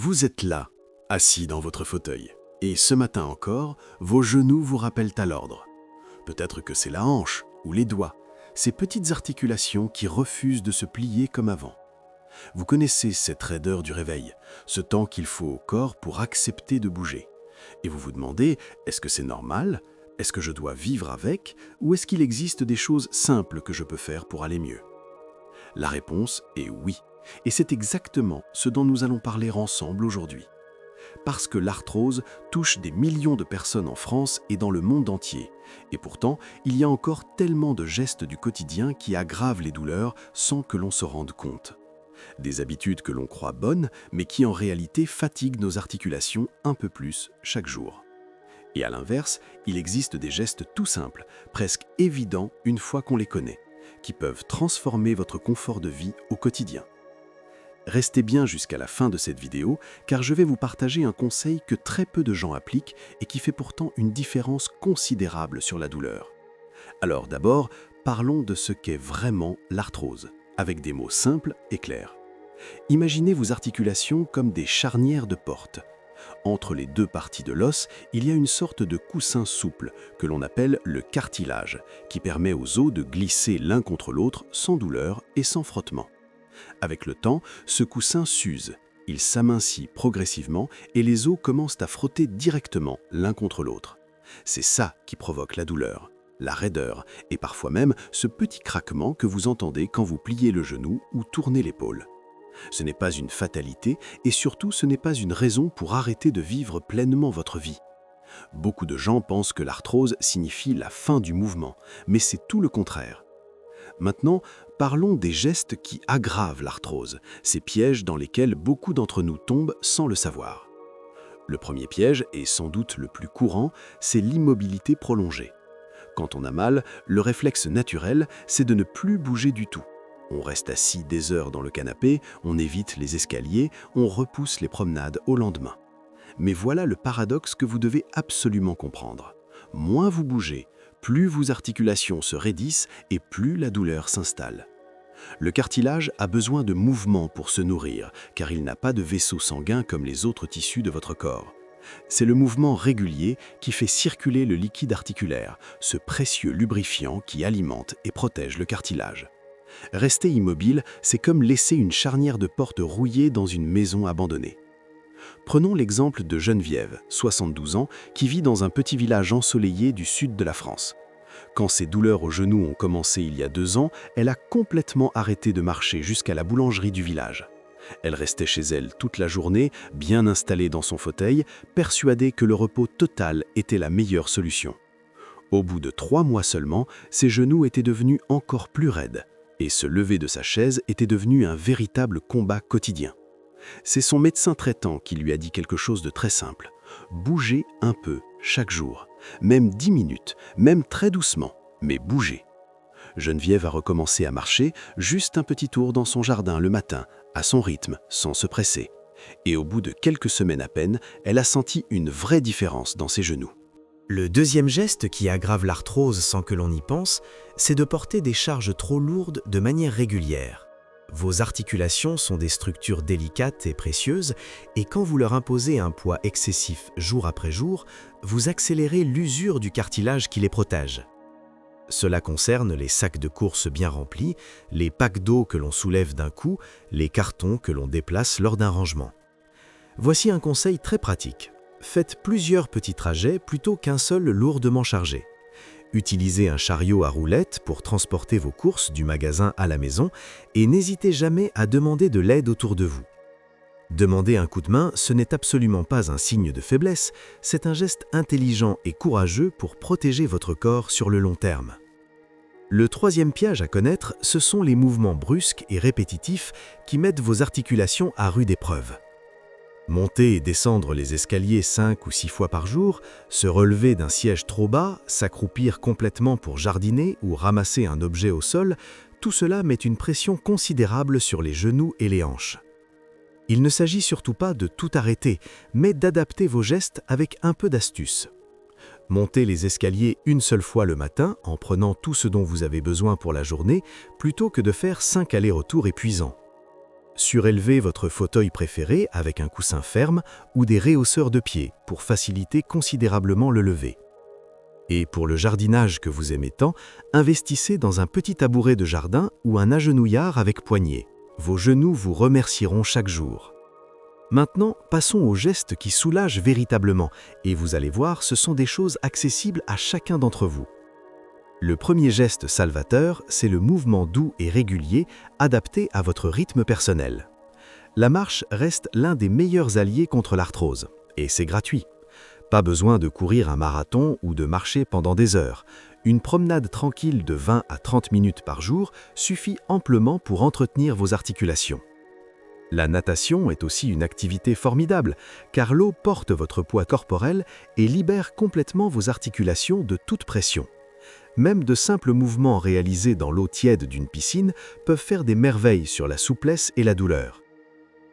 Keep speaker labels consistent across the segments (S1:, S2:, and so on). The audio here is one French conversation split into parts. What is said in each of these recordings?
S1: Vous êtes là, assis dans votre fauteuil, et ce matin encore, vos genoux vous rappellent à l'ordre. Peut-être que c'est la hanche ou les doigts, ces petites articulations qui refusent de se plier comme avant. Vous connaissez cette raideur du réveil, ce temps qu'il faut au corps pour accepter de bouger. Et vous vous demandez, est-ce que c'est normal? Est-ce que je dois vivre avec? Ou est-ce qu'il existe des choses simples que je peux faire pour aller mieux? La réponse est oui. Et c'est exactement ce dont nous allons parler ensemble aujourd'hui. Parce que l'arthrose touche des millions de personnes en France et dans le monde entier. Et pourtant, il y a encore tellement de gestes du quotidien qui aggravent les douleurs sans que l'on se rende compte. Des habitudes que l'on croit bonnes, mais qui en réalité fatiguent nos articulations un peu plus chaque jour. Et à l'inverse, il existe des gestes tout simples, presque évidents une fois qu'on les connaît, qui peuvent transformer votre confort de vie au quotidien. Restez bien jusqu'à la fin de cette vidéo, car je vais vous partager un conseil que très peu de gens appliquent et qui fait pourtant une différence considérable sur la douleur. Alors d'abord, parlons de ce qu'est vraiment l'arthrose, avec des mots simples et clairs. Imaginez vos articulations comme des charnières de porte. Entre les deux parties de l'os, il y a une sorte de coussin souple que l'on appelle le cartilage, qui permet aux os de glisser l'un contre l'autre sans douleur et sans frottement. Avec le temps, ce coussin s'use, il s'amincit progressivement et les os commencent à frotter directement l'un contre l'autre. C'est ça qui provoque la douleur, la raideur et parfois même ce petit craquement que vous entendez quand vous pliez le genou ou tournez l'épaule. Ce n'est pas une fatalité et surtout ce n'est pas une raison pour arrêter de vivre pleinement votre vie. Beaucoup de gens pensent que l'arthrose signifie la fin du mouvement, mais c'est tout le contraire. Maintenant, parlons des gestes qui aggravent l'arthrose, ces pièges dans lesquels beaucoup d'entre nous tombent sans le savoir. Le premier piège, et sans doute le plus courant, c'est l'immobilité prolongée. Quand on a mal, le réflexe naturel, c'est de ne plus bouger du tout. On reste assis des heures dans le canapé, on évite les escaliers, on repousse les promenades au lendemain. Mais voilà le paradoxe que vous devez absolument comprendre. Moins vous bougez, plus vos articulations se raidissent et plus la douleur s'installe. Le cartilage a besoin de mouvement pour se nourrir, car il n'a pas de vaisseau sanguin comme les autres tissus de votre corps. C'est le mouvement régulier qui fait circuler le liquide articulaire, ce précieux lubrifiant qui alimente et protège le cartilage. Rester immobile, c'est comme laisser une charnière de porte rouillée dans une maison abandonnée. Prenons l'exemple de Geneviève, 72 ans, qui vit dans un petit village ensoleillé du sud de la France. Quand ses douleurs aux genoux ont commencé il y a 2 ans, elle a complètement arrêté de marcher jusqu'à la boulangerie du village. Elle restait chez elle toute la journée, bien installée dans son fauteuil, persuadée que le repos total était la meilleure solution. Au bout de 3 mois seulement, ses genoux étaient devenus encore plus raides, et se lever de sa chaise était devenu un véritable combat quotidien. C'est son médecin traitant qui lui a dit quelque chose de très simple. Bougez un peu chaque jour, même 10 minutes, même très doucement, mais bougez. Geneviève a recommencé à marcher, juste un petit tour dans son jardin le matin, à son rythme, sans se presser. Et au bout de quelques semaines à peine, elle a senti une vraie différence dans ses genoux.
S2: Le deuxième geste qui aggrave l'arthrose sans que l'on y pense, c'est de porter des charges trop lourdes de manière régulière. Vos articulations sont des structures délicates et précieuses, et quand vous leur imposez un poids excessif jour après jour, vous accélérez l'usure du cartilage qui les protège. Cela concerne les sacs de course bien remplis, les packs d'eau que l'on soulève d'un coup, les cartons que l'on déplace lors d'un rangement. Voici un conseil très pratique. Faites plusieurs petits trajets plutôt qu'un seul lourdement chargé. Utilisez un chariot à roulettes pour transporter vos courses du magasin à la maison et n'hésitez jamais à demander de l'aide autour de vous. Demander un coup de main, ce n'est absolument pas un signe de faiblesse, c'est un geste intelligent et courageux pour protéger votre corps sur le long terme. Le troisième piège à connaître, ce sont les mouvements brusques et répétitifs qui mettent vos articulations à rude épreuve. Monter et descendre les escaliers 5 ou 6 fois par jour, se relever d'un siège trop bas, s'accroupir complètement pour jardiner ou ramasser un objet au sol, tout cela met une pression considérable sur les genoux et les hanches. Il ne s'agit surtout pas de tout arrêter, mais d'adapter vos gestes avec un peu d'astuce. Montez les escaliers une seule fois le matin en prenant tout ce dont vous avez besoin pour la journée, plutôt que de faire 5 allers-retours épuisants. Surélevez votre fauteuil préféré avec un coussin ferme ou des rehausseurs de pieds pour faciliter considérablement le lever. Et pour le jardinage que vous aimez tant, investissez dans un petit tabouret de jardin ou un agenouillard avec poignée. Vos genoux vous remercieront chaque jour. Maintenant, passons aux gestes qui soulagent véritablement, et vous allez voir, ce sont des choses accessibles à chacun d'entre vous. Le premier geste salvateur, c'est le mouvement doux et régulier, adapté à votre rythme personnel. La marche reste l'un des meilleurs alliés contre l'arthrose, et c'est gratuit. Pas besoin de courir un marathon ou de marcher pendant des heures. Une promenade tranquille de 20 à 30 minutes par jour suffit amplement pour entretenir vos articulations. La natation est aussi une activité formidable, car l'eau porte votre poids corporel et libère complètement vos articulations de toute pression. Même de simples mouvements réalisés dans l'eau tiède d'une piscine peuvent faire des merveilles sur la souplesse et la douleur.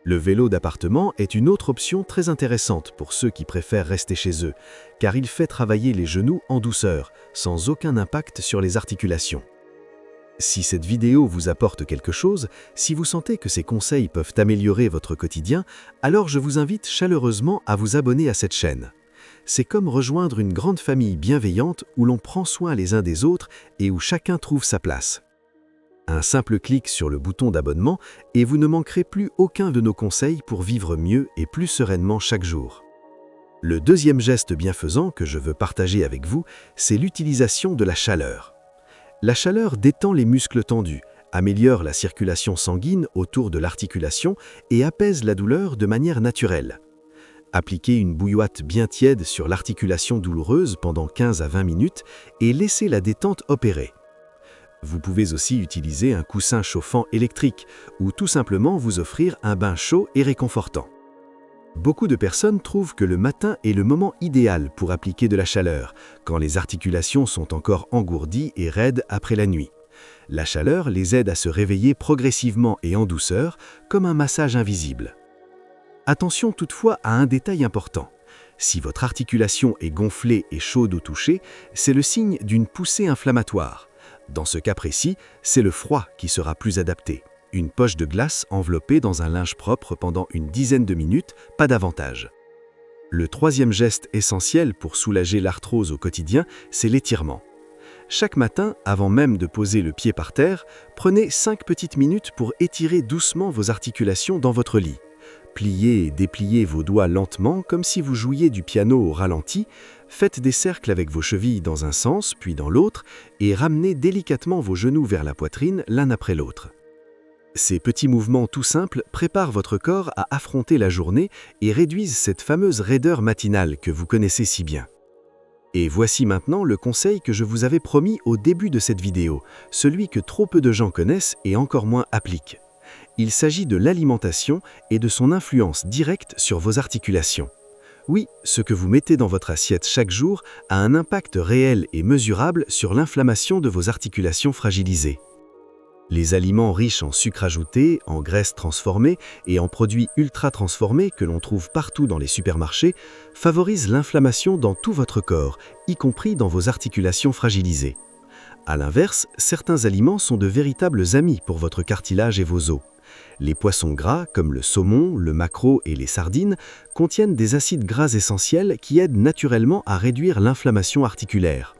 S2: Le vélo d'appartement est une autre option très intéressante pour ceux qui préfèrent rester chez eux, car il fait travailler les genoux en douceur, sans aucun impact sur les articulations. Si cette vidéo vous apporte quelque chose, si vous sentez que ces conseils peuvent améliorer votre quotidien, alors je vous invite chaleureusement à vous abonner à cette chaîne. C'est comme rejoindre une grande famille bienveillante où l'on prend soin les uns des autres et où chacun trouve sa place. Un simple clic sur le bouton d'abonnement et vous ne manquerez plus aucun de nos conseils pour vivre mieux et plus sereinement chaque jour. Le deuxième geste bienfaisant que je veux partager avec vous, c'est l'utilisation de la chaleur. La chaleur détend les muscles tendus, améliore la circulation sanguine autour de l'articulation et apaise la douleur de manière naturelle. Appliquez une bouillotte bien tiède sur l'articulation douloureuse pendant 15 à 20 minutes et laissez la détente opérer. Vous pouvez aussi utiliser un coussin chauffant électrique ou tout simplement vous offrir un bain chaud et réconfortant. Beaucoup de personnes trouvent que le matin est le moment idéal pour appliquer de la chaleur, quand les articulations sont encore engourdies et raides après la nuit. La chaleur les aide à se réveiller progressivement et en douceur, comme un massage invisible. Attention toutefois à un détail important. Si votre articulation est gonflée et chaude au toucher, c'est le signe d'une poussée inflammatoire. Dans ce cas précis, c'est le froid qui sera plus adapté. Une poche de glace enveloppée dans un linge propre pendant une dizaine de minutes, pas davantage. Le troisième geste essentiel pour soulager l'arthrose au quotidien, c'est l'étirement. Chaque matin, avant même de poser le pied par terre, prenez 5 petites minutes pour étirer doucement vos articulations dans votre lit. Pliez et dépliez vos doigts lentement comme si vous jouiez du piano au ralenti, faites des cercles avec vos chevilles dans un sens puis dans l'autre et ramenez délicatement vos genoux vers la poitrine l'un après l'autre. Ces petits mouvements tout simples préparent votre corps à affronter la journée et réduisent cette fameuse raideur matinale que vous connaissez si bien. Et voici maintenant le conseil que je vous avais promis au début de cette vidéo, celui que trop peu de gens connaissent et encore moins appliquent. Il s'agit de l'alimentation et de son influence directe sur vos articulations. Oui, ce que vous mettez dans votre assiette chaque jour a un impact réel et mesurable sur l'inflammation de vos articulations fragilisées. Les aliments riches en sucre ajouté, en graisses transformées et en produits ultra transformés que l'on trouve partout dans les supermarchés favorisent l'inflammation dans tout votre corps, y compris dans vos articulations fragilisées. A l'inverse, certains aliments sont de véritables amis pour votre cartilage et vos os. Les poissons gras, comme le saumon, le maquereau et les sardines, contiennent des acides gras essentiels qui aident naturellement à réduire l'inflammation articulaire.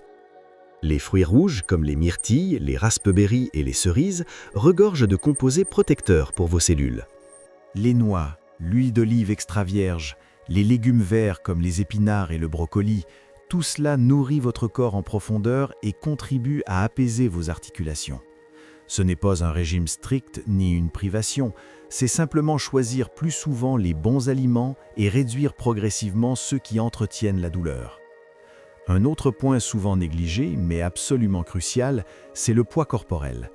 S2: Les fruits rouges, comme les myrtilles, les raspberries et les cerises, regorgent de composés protecteurs pour vos cellules.
S3: Les noix, l'huile d'olive extra vierge, les légumes verts comme les épinards et le brocoli, tout cela nourrit votre corps en profondeur et contribue à apaiser vos articulations. Ce n'est pas un régime strict ni une privation, c'est simplement choisir plus souvent les bons aliments et réduire progressivement ceux qui entretiennent la douleur. Un autre point souvent négligé, mais absolument crucial, c'est le poids corporel.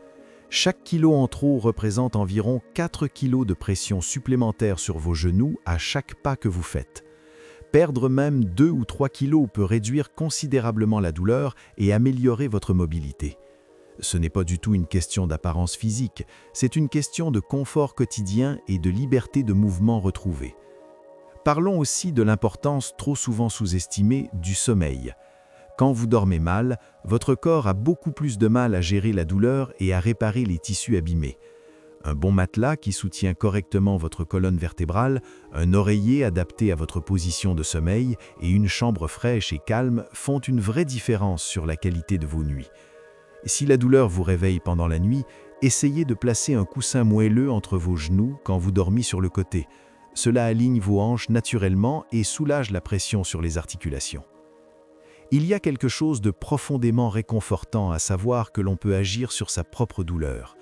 S3: Chaque kilo en trop représente environ 4 kg de pression supplémentaire sur vos genoux à chaque pas que vous faites. Perdre même 2 ou 3 kilos peut réduire considérablement la douleur et améliorer votre mobilité. Ce n'est pas du tout une question d'apparence physique, c'est une question de confort quotidien et de liberté de mouvement retrouvée. Parlons aussi de l'importance trop souvent sous-estimée du sommeil. Quand vous dormez mal, votre corps a beaucoup plus de mal à gérer la douleur et à réparer les tissus abîmés. Un bon matelas qui soutient correctement votre colonne vertébrale, un oreiller adapté à votre position de sommeil et une chambre fraîche et calme font une vraie différence sur la qualité de vos nuits. Si la douleur vous réveille pendant la nuit, essayez de placer un coussin moelleux entre vos genoux quand vous dormez sur le côté. Cela aligne vos hanches naturellement et soulage la pression sur les articulations. Il y a quelque chose de profondément réconfortant à savoir que l'on peut agir sur sa propre douleur.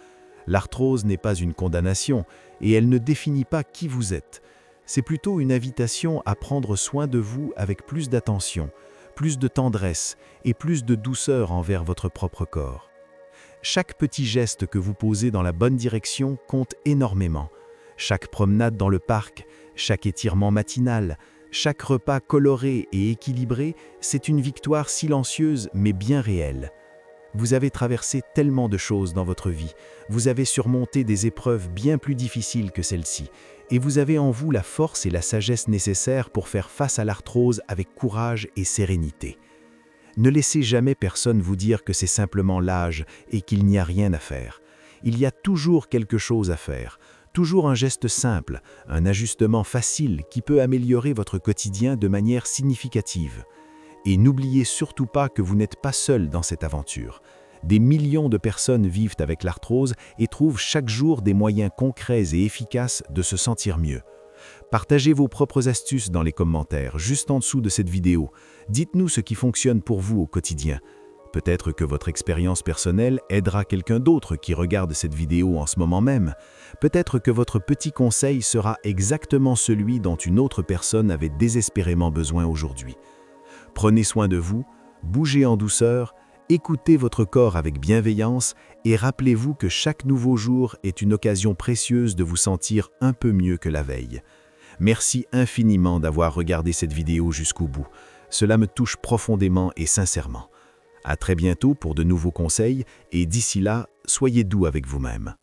S3: L'arthrose n'est pas une condamnation et elle ne définit pas qui vous êtes. C'est plutôt une invitation à prendre soin de vous avec plus d'attention, plus de tendresse et plus de douceur envers votre propre corps. Chaque petit geste que vous posez dans la bonne direction compte énormément. Chaque promenade dans le parc, chaque étirement matinal, chaque repas coloré et équilibré, c'est une victoire silencieuse mais bien réelle. Vous avez traversé tellement de choses dans votre vie, vous avez surmonté des épreuves bien plus difficiles que celle-ci, et vous avez en vous la force et la sagesse nécessaires pour faire face à l'arthrose avec courage et sérénité. Ne laissez jamais personne vous dire que c'est simplement l'âge et qu'il n'y a rien à faire. Il y a toujours quelque chose à faire, toujours un geste simple, un ajustement facile qui peut améliorer votre quotidien de manière significative. Et n'oubliez surtout pas que vous n'êtes pas seul dans cette aventure. Des millions de personnes vivent avec l'arthrose et trouvent chaque jour des moyens concrets et efficaces de se sentir mieux. Partagez vos propres astuces dans les commentaires, juste en dessous de cette vidéo. Dites-nous ce qui fonctionne pour vous au quotidien. Peut-être que votre expérience personnelle aidera quelqu'un d'autre qui regarde cette vidéo en ce moment même. Peut-être que votre petit conseil sera exactement celui dont une autre personne avait désespérément besoin aujourd'hui. Prenez soin de vous, bougez en douceur, écoutez votre corps avec bienveillance et rappelez-vous que chaque nouveau jour est une occasion précieuse de vous sentir un peu mieux que la veille. Merci infiniment d'avoir regardé cette vidéo jusqu'au bout. Cela me touche profondément et sincèrement. À très bientôt pour de nouveaux conseils et d'ici là, soyez doux avec vous-même.